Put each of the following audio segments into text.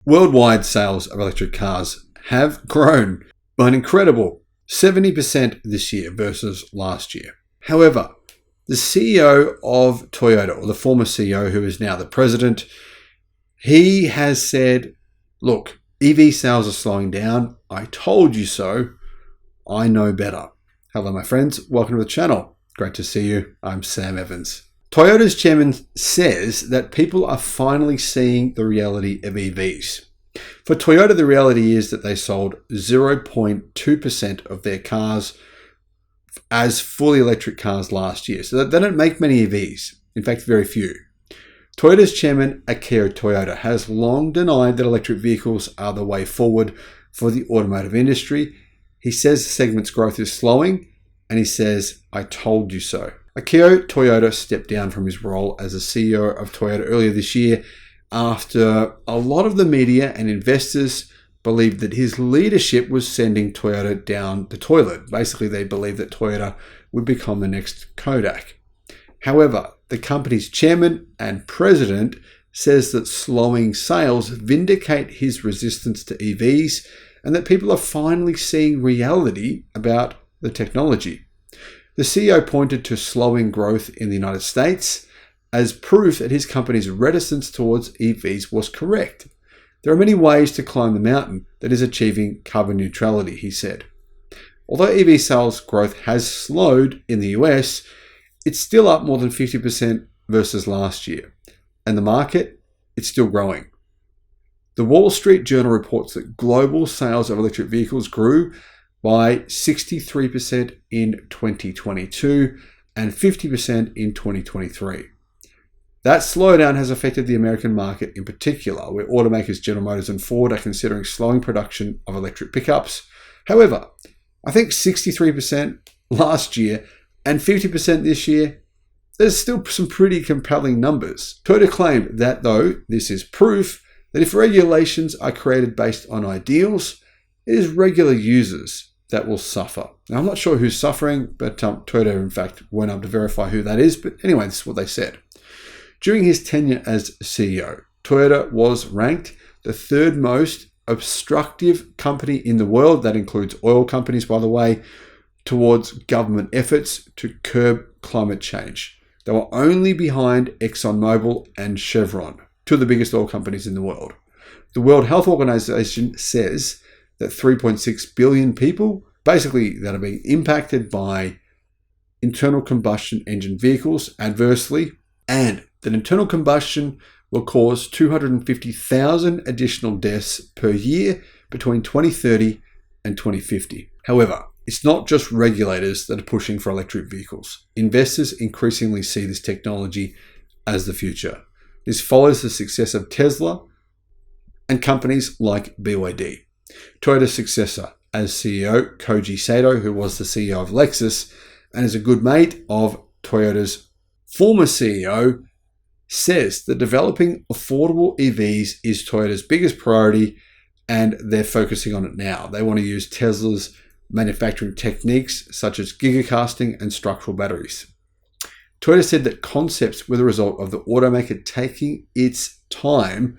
Worldwide sales of electric cars have grown by an incredible 70% this year versus last year. However, the CEO of Toyota, or the former CEO who is now the president, he has said, look, EV sales are slowing down. I told you so. I know better. Hello, my friends. Welcome to the channel. Great to see you. I'm Sam Evans. Toyota's chairman says that people are finally seeing the reality of EVs. For Toyota, the reality is that they sold 0.2% of their cars as fully electric cars last year. So they don't make many EVs. In fact, very few. Toyota's chairman, Akio Toyoda, has long denied that electric vehicles are the way forward for the automotive industry. He says the segment's growth is slowing, and he says, I told you so. Akio Toyoda stepped down from his role as the CEO of Toyota earlier this year after a lot of the media and investors believed that his leadership was sending Toyota down the toilet. Basically, they believed that Toyota would become the next Kodak. However, the company's chairman and president says that slowing sales vindicate his resistance to EVs and that people are finally seeing reality about the technology. The CEO pointed to slowing growth in the United States as proof that his company's reticence towards EVs was correct. There are many ways to climb the mountain that is achieving carbon neutrality, he said. Although EV sales growth has slowed in the US, it's still up more than 50% versus last year. And the market, it's still growing. The Wall Street Journal reports that global sales of electric vehicles grew by 63% in 2022 and 50% in 2023. That slowdown has affected the American market in particular, where automakers General Motors and Ford are considering slowing production of electric pickups. However, I think 63% last year and 50% this year, there's still some pretty compelling numbers. Toyota claimed that, though, this is proof that if regulations are created based on ideals, it is regular users that will suffer. Now, I'm not sure who's suffering, but Toyota, in fact, went up to verify who that is. But anyway, this is what they said. During his tenure as CEO, Toyota was ranked the third most obstructive company in the world. That includes oil companies, by the way, towards government efforts to curb climate change. They were only behind ExxonMobil and Chevron, two of the biggest oil companies in the world. The World Health Organization says that 3.6 billion people, basically, that are being impacted by internal combustion engine vehicles adversely, and that internal combustion will cause 250,000 additional deaths per year between 2030 and 2050. However, it's not just regulators that are pushing for electric vehicles. Investors increasingly see this technology as the future. This follows the success of Tesla and companies like BYD. Toyota's successor as CEO, Koji Sato, who was the CEO of Lexus and is a good mate of Toyota's former CEO, says that developing affordable EVs is Toyota's biggest priority and they're focusing on it now. They want to use Tesla's manufacturing techniques such as gigacasting and structural batteries. Toyota said that concepts were the result of the automaker taking its time,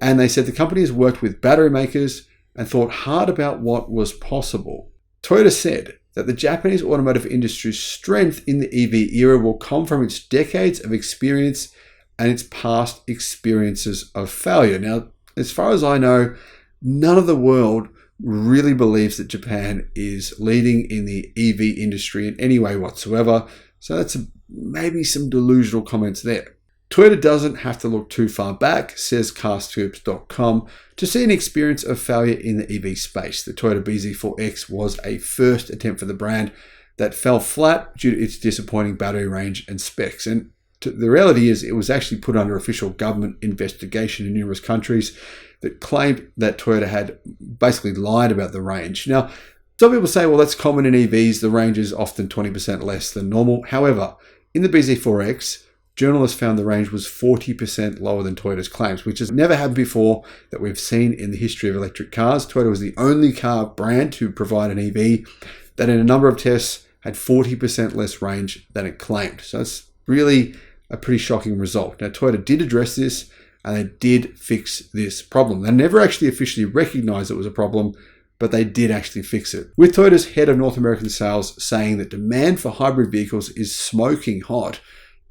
and they said the company has worked with battery makers and thought hard about what was possible. Toyota said that the Japanese automotive industry's strength in the EV era will come from its decades of experience and its past experiences of failure. Now, as far as I know, none of the world really believes that Japan is leading in the EV industry in any way whatsoever. So that's maybe some delusional comments there. Toyota doesn't have to look too far back, says carscoops.com, to see an experience of failure in the EV space. The Toyota bZ4X was a first attempt for the brand that fell flat due to its disappointing battery range and specs. And the reality is it was actually put under official government investigation in numerous countries that claimed that Toyota had basically lied about the range. Now, some people say, well, that's common in EVs. The range is often 20% less than normal. However, in the bZ4X, journalists found the range was 40% lower than Toyota's claims, which has never happened before that we've seen in the history of electric cars. Toyota was the only car brand to provide an EV that in a number of tests had 40% less range than it claimed. So it's really a pretty shocking result. Now, Toyota did address this and they did fix this problem. They never actually officially recognized it was a problem, but they did actually fix it. With Toyota's head of North American sales saying that demand for hybrid vehicles is smoking hot,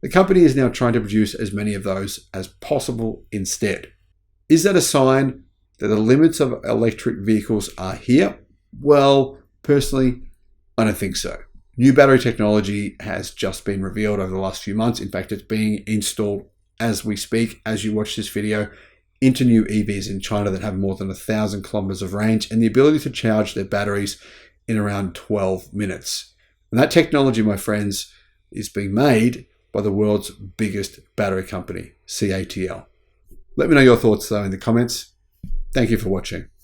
the company is now trying to produce as many of those as possible instead. Is that a sign that the limits of electric vehicles are here? Well, personally, I don't think so. New battery technology has just been revealed over the last few months. In fact, it's being installed as we speak, as you watch this video, into new EVs in China that have more than 1,000 kilometers of range and the ability to charge their batteries in around 12 minutes. And that technology, my friends, is being made by the world's biggest battery company, CATL. Let me know your thoughts though in the comments. Thank you for watching.